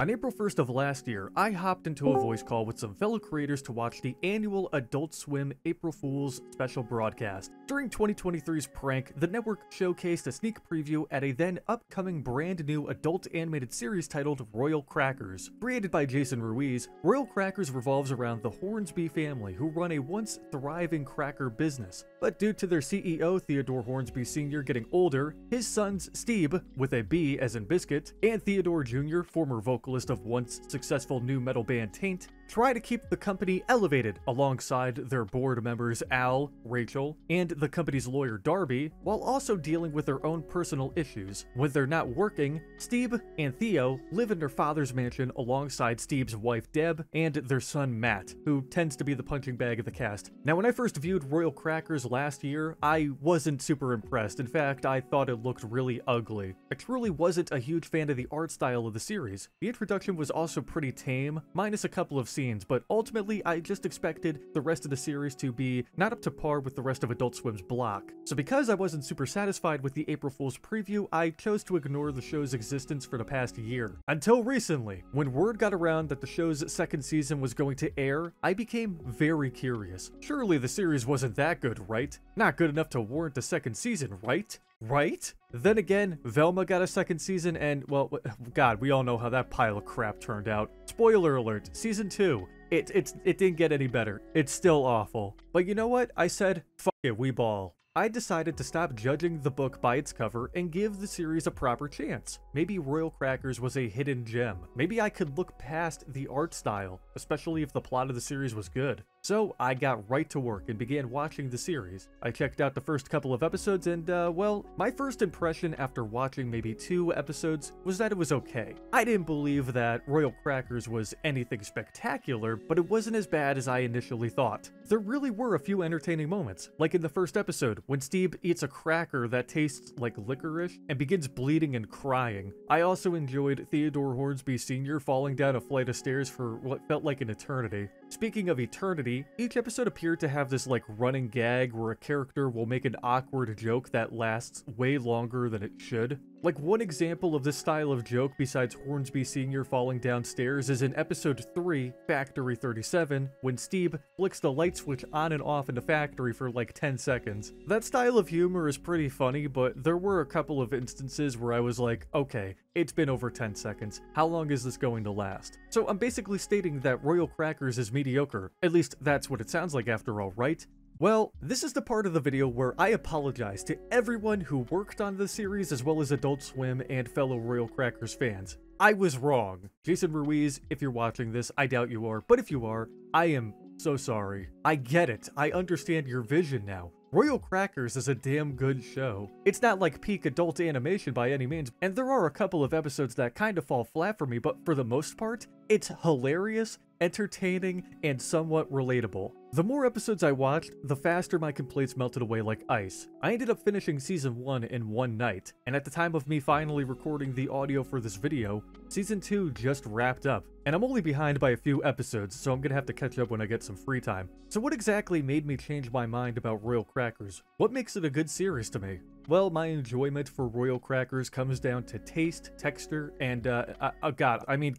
On April 1st of last year, I hopped into a voice call with some fellow creators to watch the annual Adult Swim April Fool's special broadcast. During 2023's prank, the network showcased a sneak preview at a then upcoming brand new adult animated series titled Royal Crackers. Created by Jason Ruiz, Royal Crackers revolves around the Hornsby family who run a once thriving cracker business. But due to their CEO, Theodore Hornsby Sr. getting older, his sons Steve, with a B as in biscuit, and Theodore Jr., former vocalist of once successful nu metal band Taint, try to keep the company elevated alongside their board members Al, Rachel, and the company's lawyer Darby, while also dealing with their own personal issues. When they're not working, Steve and Theo live in their father's mansion alongside Steve's wife Deb and their son Matt, who tends to be the punching bag of the cast. Now, when I first viewed Royal Crackers last year, I wasn't super impressed. In fact, I thought it looked really ugly. I truly wasn't a huge fan of the art style of the series. The introduction was also pretty tame, minus a couple of scenes, but ultimately I just expected the rest of the series to be not up to par with the rest of Adult Swim's block. So because I wasn't super satisfied with the April Fool's preview, I chose to ignore the show's existence for the past year. Until recently, when word got around that the show's second season was going to air, I became very curious. Surely the series wasn't that good, right? Not good enough to warrant a second season, right? Right? Then again, Velma got a second season and, well, God, we all know how that pile of crap turned out. Spoiler alert, season 2. It didn't get any better. It's still awful. But you know what? I said, fuck it, we ball. I decided to stop judging the book by its cover and give the series a proper chance. Maybe Royal Crackers was a hidden gem. Maybe I could look past the art style, especially if the plot of the series was good. So I got right to work and began watching the series. I checked out the first couple of episodes and, well, my first impression after watching maybe 2 episodes was that it was okay. I didn't believe that Royal Crackers was anything spectacular, but it wasn't as bad as I initially thought. There really were a few entertaining moments, like in the first episode when Steve eats a cracker that tastes like licorice and begins bleeding and crying. I also enjoyed Theodore Hornsby Sr. falling down a flight of stairs for what felt like an eternity. Speaking of eternity, each episode appeared to have this like running gag where a character will make an awkward joke that lasts way longer than it should. Like one example of this style of joke besides Hornsby Sr. falling downstairs is in episode 3, Factory 37, when Steve flicks the light switch on and off in the factory for like 10 seconds. That style of humor is pretty funny, but there were a couple of instances where I was like, okay, it's been over 10 seconds. How long is this going to last? So I'm basically stating that Royal Crackers is mediocre. At least that's what it sounds like after all, right? Well, this is the part of the video where I apologize to everyone who worked on the series as well as Adult Swim and fellow Royal Crackers fans. I was wrong. Jason Ruiz, if you're watching this, I doubt you are, but if you are, I am so sorry. I get it. I understand your vision now. Royal Crackers is a damn good show. It's not like peak adult animation by any means, and there are a couple of episodes that kind of fall flat for me, but for the most part, it's hilarious, entertaining, and somewhat relatable. The more episodes I watched, the faster my complaints melted away like ice. I ended up finishing season 1 in one night, and at the time of me finally recording the audio for this video, season 2 just wrapped up. And I'm only behind by a few episodes, so I'm gonna have to catch up when I get some free time. So what exactly made me change my mind about Royal Crackers? What makes it a good series to me? Well, my enjoyment for Royal Crackers comes down to taste, texture, and,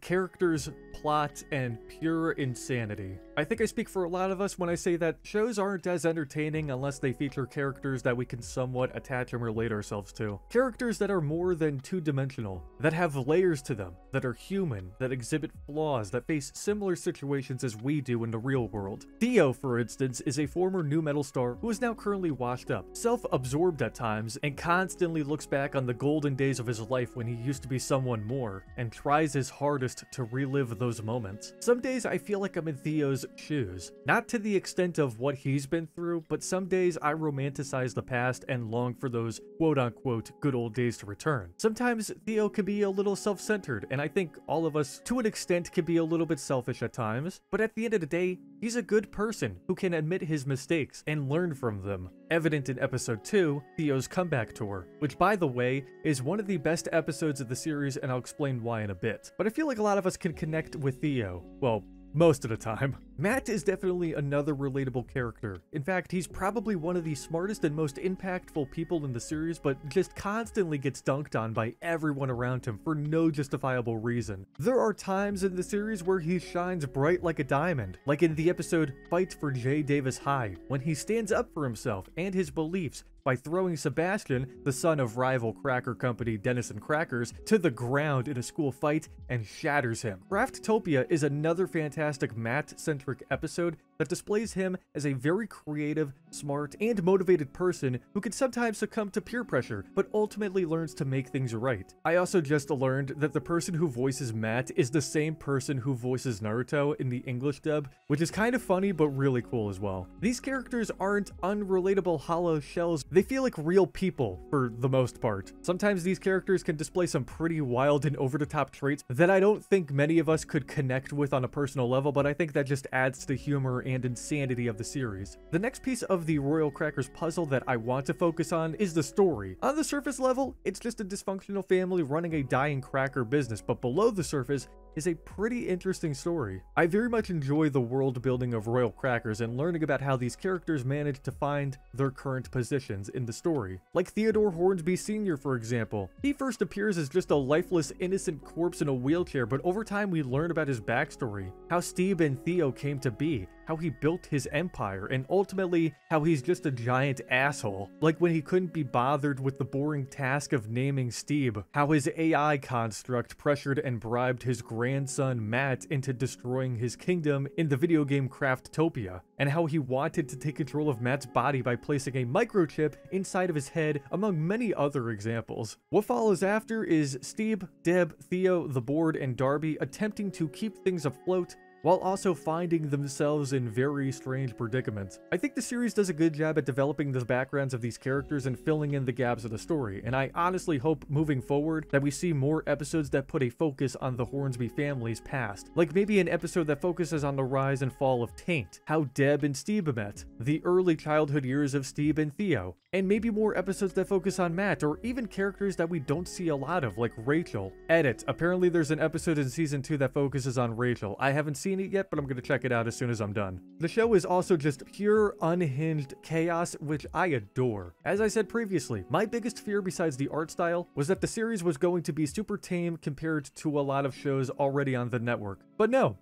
characters, plot, and pure insanity. I think I speak for a lot of us when I say that shows aren't as entertaining unless they feature characters that we can somewhat attach and relate ourselves to. Characters that are more than two-dimensional, that have layers to them, that are human, that exhibit flaws, that face similar situations as we do in the real world. Theo, for instance, is a former nu metal star who is now currently washed up, self-absorbed at times, and constantly looks back on the golden days of his life when he used to be someone more, and tries his hardest to relive those moments. Some days I feel like I'm in Theo's shoes. Not to the extent of what he's been through, but some days I romanticize the past and long for those quote-unquote good old days to return. Sometimes Theo can be a little self-centered, and I think all of us, to an extent, can be a little bit selfish at times, but at the end of the day, he's a good person who can admit his mistakes and learn from them. Evident in episode 2, Theo's comeback tour, which by the way, is one of the best episodes of the series, and I'll explain why in a bit. But I feel like a lot of us can connect with Theo. Well, most of the time. Matt is definitely another relatable character. In fact, he's probably one of the smartest and most impactful people in the series, but just constantly gets dunked on by everyone around him for no justifiable reason. There are times in the series where he shines bright like a diamond, like in the episode Fight for J. Davis High, when he stands up for himself and his beliefs by throwing Sebastian, the son of rival cracker company Denison Crackers, to the ground in a school fight and shatters him. Craftopia is another fantastic Matt-centric episode that displays him as a very creative, smart, and motivated person who can sometimes succumb to peer pressure, but ultimately learns to make things right. I also just learned that the person who voices Matt is the same person who voices Naruto in the English dub, which is kind of funny but really cool as well. These characters aren't unrelatable hollow shells. They feel like real people for the most part. Sometimes these characters can display some pretty wild and over-the-top traits that I don't think many of us could connect with on a personal level, but I think that just adds to the humor and insanity of the series. The next piece of the Royal Crackers puzzle that I want to focus on is the story. On the surface level, it's just a dysfunctional family running a dying cracker business, but below the surface is a pretty interesting story. I very much enjoy the world building of Royal Crackers and learning about how these characters managed to find their current positions in the story. Like Theodore Hornsby Sr., for example. He first appears as just a lifeless, innocent corpse in a wheelchair, but over time we learn about his backstory, how Steve and Theo came to be, how he built his empire, and ultimately how he's just a giant asshole. Like when he couldn't be bothered with the boring task of naming Steve, how his AI construct pressured and bribed his grandson Matt into destroying his kingdom in the video game Craftopia, and how he wanted to take control of Matt's body by placing a microchip inside of his head, among many other examples. What follows after is Steve, Deb, Theo, the board, and Darby attempting to keep things afloat while also finding themselves in very strange predicaments. I think the series does a good job at developing the backgrounds of these characters and filling in the gaps of the story, and I honestly hope moving forward that we see more episodes that put a focus on the Hornsby family's past. Like maybe an episode that focuses on the rise and fall of Taint, how Deb and Steve met, the early childhood years of Steve and Theo, and maybe more episodes that focus on Matt, or even characters that we don't see a lot of, like Rachel. Edit. Apparently there's an episode in season 2 that focuses on Rachel. I haven't seen it yet, but I'm gonna check it out as soon as I'm done. The show is also just pure, unhinged chaos, which I adore. As I said previously, my biggest fear besides the art style was that the series was going to be super tame compared to a lot of shows already on the network. But no,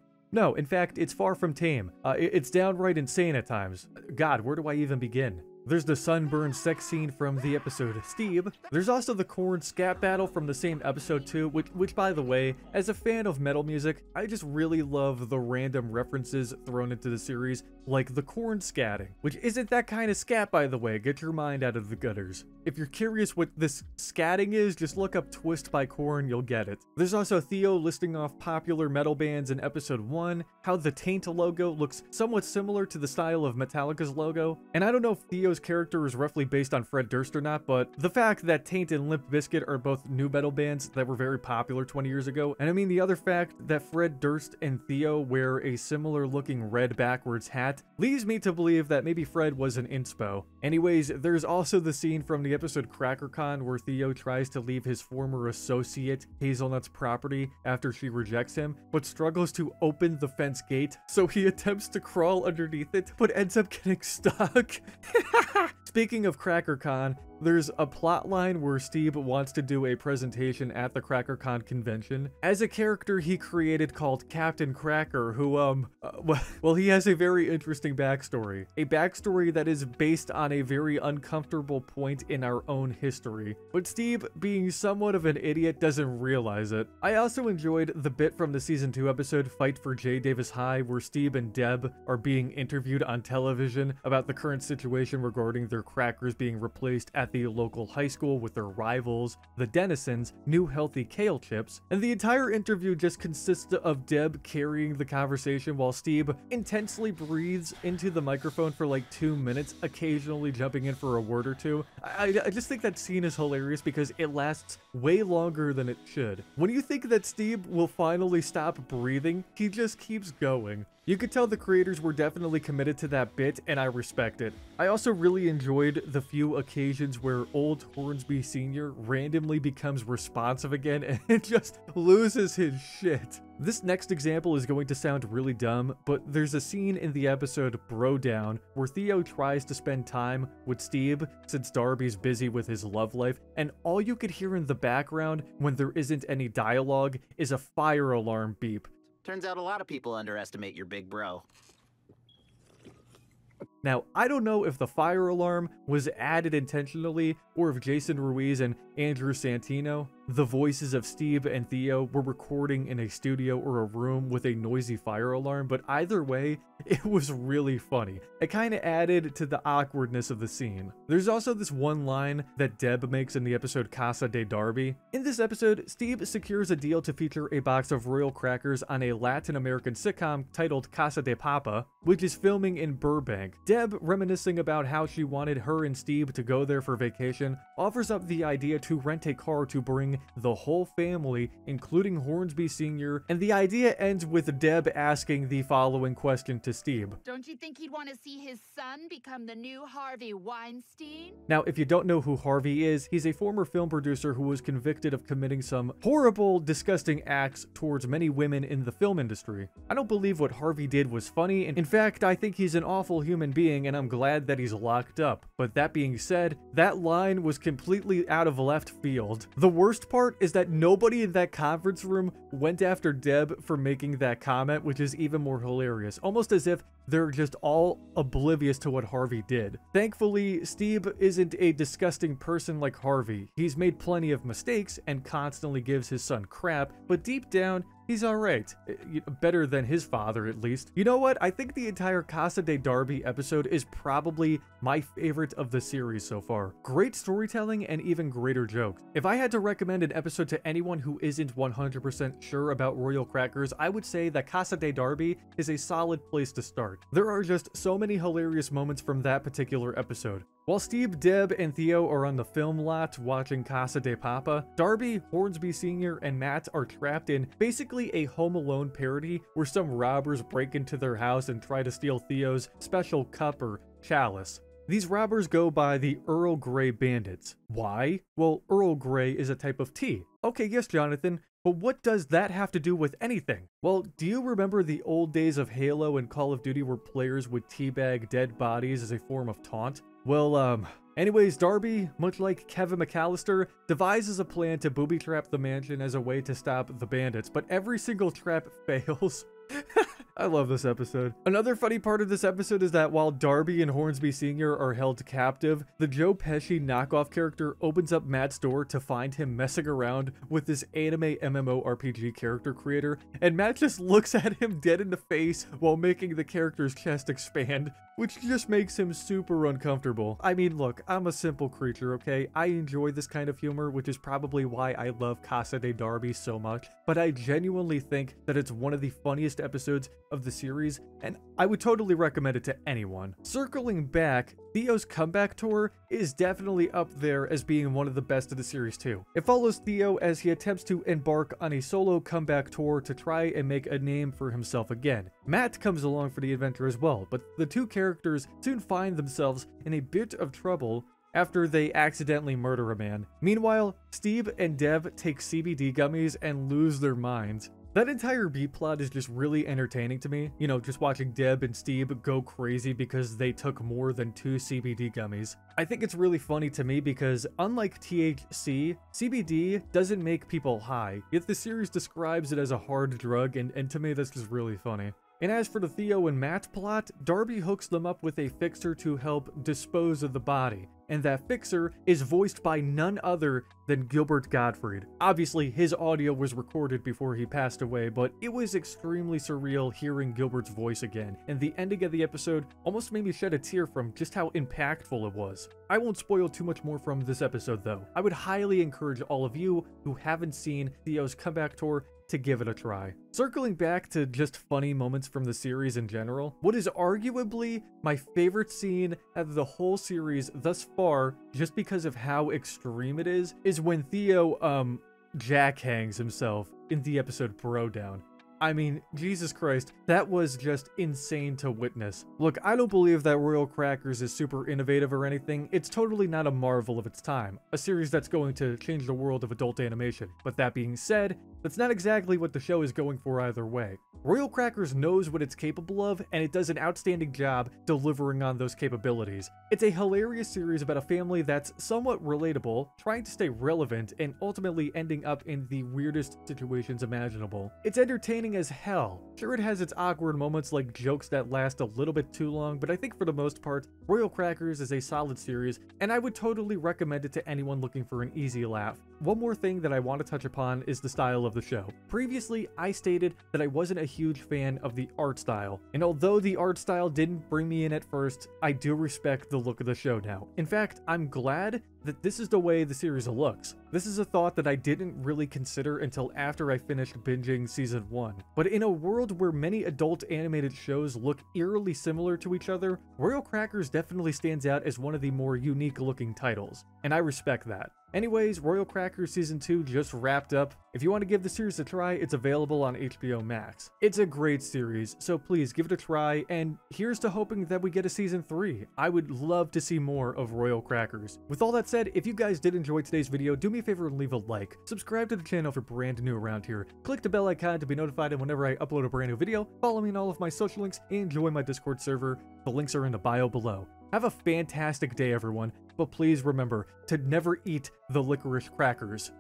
in fact, it's far from tame. It's downright insane at times. God, where do I even begin? There's the sunburned sex scene from the episode Steve. There's also the corn scat battle from the same episode too, which by the way, as a fan of metal music, I just really love the random references thrown into the series, like the corn scatting, which isn't that kind of scat, by the way. Get your mind out of the gutters. If you're curious what this scatting is, just look up Twist by Korn, you'll get it. There's also Theo listing off popular metal bands in episode 1, how the Taint logo looks somewhat similar to the style of Metallica's logo, and I don't know if Theo's character is roughly based on Fred Durst or not, but the fact that Taint and Limp Bizkit are both new metal bands that were very popular 20 years ago, and I mean the other fact that Fred Durst and Theo wear a similar looking red backwards hat, leads me to believe that maybe Fred was an inspo. Anyways, there's also the scene from the episode CrackerCon where Theo tries to leave his former associate Hazelnut's property after she rejects him, but struggles to open the fence gate, so he attempts to crawl underneath it, but ends up getting stuck. Speaking of CrackerCon, there's a plot line where Steve wants to do a presentation at the CrackerCon convention as a character he created called Captain Cracker, who, well, he has a very interesting backstory. A backstory that is based on a very uncomfortable point in our own history. But Steve, being somewhat of an idiot, doesn't realize it. I also enjoyed the bit from the season 2 episode Fight for J. Davis High, where Steve and Deb are being interviewed on television about the current situation regarding their crackers being replaced at the local high school with their rivals, the Denisons' new healthy kale chips, and the entire interview just consists of Deb carrying the conversation while Steve intensely breathes into the microphone for like 2 minutes, occasionally jumping in for a word or two. I just think that scene is hilarious because it lasts way longer than it should. When you think that Steve will finally stop breathing, he just keeps going. You could tell the creators were definitely committed to that bit, and I respect it. I also really enjoyed the few occasions where old Hornsby Sr. randomly becomes responsive again and just loses his shit. This next example is going to sound really dumb, but there's a scene in the episode Bro Down where Theo tries to spend time with Steve since Darby's busy with his love life, and all you could hear in the background when there isn't any dialogue is a fire alarm beep. Turns out a lot of people underestimate your big bro. Now, I don't know if the fire alarm was added intentionally or if Jason Ruiz and Andrew Santino, the voices of Steve and Theo, were recording in a studio or a room with a noisy fire alarm, but either way, it was really funny. It kind of added to the awkwardness of the scene. There's also this one line that Deb makes in the episode Casa de Darby. In this episode, Steve secures a deal to feature a box of Royal Crackers on a Latin American sitcom titled Casa de Papa, which is filming in Burbank. Deb, reminiscing about how she wanted her and Steve to go there for vacation, offers up the idea to rent a car to bring the whole family, including Hornsby Sr., and the idea ends with Deb asking the following question to Steve. Don't you think he'd want to see his son become the new Harvey Weinstein? Now, if you don't know who Harvey is, he's a former film producer who was convicted of committing some horrible, disgusting acts towards many women in the film industry. I don't believe what Harvey did was funny, and in fact, I think he's an awful human being, and I'm glad that he's locked up. But that being said, that line was completely out of left field. The worst part is that nobody in that conference room went after Deb for making that comment, which is even more hilarious. Almost as if they're just all oblivious to what Harvey did. Thankfully, Steve isn't a disgusting person like Harvey. He's made plenty of mistakes and constantly gives his son crap, but deep down, he's alright. Better than his father, at least. You know what? I think the entire Casa de Darby episode is probably my favorite of the series so far. Great storytelling and even greater jokes. If I had to recommend an episode to anyone who isn't 100% sure about Royal Crackers, I would say that Casa de Darby is a solid place to start. There are just so many hilarious moments from that particular episode. While Steve, Deb, and Theo are on the film lot watching Casa de Papa, Darby, Hornsby Sr., and Matt are trapped in basically a Home Alone parody where some robbers break into their house and try to steal Theo's special cup or chalice. These robbers go by the Earl Grey Bandits. Why? Well, Earl Grey is a type of tea. Okay, yes, Jonathan, but what does that have to do with anything? Well, do you remember the old days of Halo and Call of Duty where players would teabag dead bodies as a form of taunt? Well, anyways, Darby, much like Kevin McAllister, devises a plan to booby-trap the mansion as a way to stop the bandits, but every single trap fails. I love this episode. Another funny part of this episode is that while Darby and Hornsby Sr. are held captive, the Joe Pesci knockoff character opens up Matt's door to find him messing around with this anime MMORPG character creator, and Matt just looks at him dead in the face while making the character's chest expand, which just makes him super uncomfortable. I mean, look, I'm a simple creature, okay? I enjoy this kind of humor, which is probably why I love Casa de Darby so much, but I genuinely think that it's one of the funniest episodes of the series, and I would totally recommend it to anyone. Circling back, Theo's comeback tour is definitely up there as being one of the best of the series too. It follows Theo as he attempts to embark on a solo comeback tour to try and make a name for himself again. Matt comes along for the adventure as well, but the two characters soon find themselves in a bit of trouble after they accidentally murder a man. Meanwhile, Steve and Deb take CBD gummies and lose their minds. That entire B-plot is just really entertaining to me. You know, just watching Deb and Steve go crazy because they took more than 2 CBD gummies. I think it's really funny to me because unlike THC, CBD doesn't make people high, yet the series describes it as a hard drug, and to me that's just really funny. And as for the Theo and Matt plot, Darby hooks them up with a fixer to help dispose of the body, and that fixer is voiced by none other than Gilbert Gottfried. Obviously, his audio was recorded before he passed away, but it was extremely surreal hearing Gilbert's voice again, and the ending of the episode almost made me shed a tear from just how impactful it was. I won't spoil too much more from this episode though. I would highly encourage all of you who haven't seen Theo's comeback tour to give it a try. Circling back to just funny moments from the series in general, what is arguably my favorite scene of the whole series thus far, just because of how extreme it is when Theo, Jack hangs himself in the episode Bro Down. I mean, Jesus Christ, that was just insane to witness. Look, I don't believe that Royal Crackers is super innovative or anything. It's totally not a marvel of its time, a series that's going to change the world of adult animation. But that being said, that's not exactly what the show is going for either way. Royal Crackers knows what it's capable of, and it does an outstanding job delivering on those capabilities. It's a hilarious series about a family that's somewhat relatable, trying to stay relevant, and ultimately ending up in the weirdest situations imaginable. It's entertaining as hell. Sure, it has its awkward moments like jokes that last a little bit too long, but I think for the most part, Royal Crackers is a solid series, and I would totally recommend it to anyone looking for an easy laugh. One more thing that I want to touch upon is the style of the show. Previously, I stated that I wasn't a huge fan of the art style, and although the art style didn't bring me in at first, I do respect the look of the show now. In fact, I'm glad that this is the way the series looks. This is a thought that I didn't really consider until after I finished binging season 1. But in a world where many adult animated shows look eerily similar to each other, Royal Crackers definitely stands out as one of the more unique looking titles, and I respect that. Anyways, Royal Crackers Season 2 just wrapped up. If you want to give the series a try, it's available on HBO Max. It's a great series, so please give it a try, and here's to hoping that we get a Season 3. I would love to see more of Royal Crackers. With all that said, if you guys did enjoy today's video, do me a favor and leave a like. Subscribe to the channel if you're brand new around here. Click the bell icon to be notified whenever I upload a brand new video. Follow me on all of my social links and join my Discord server. The links are in the bio below. Have a fantastic day, everyone, but please remember to never eat the licorice crackers.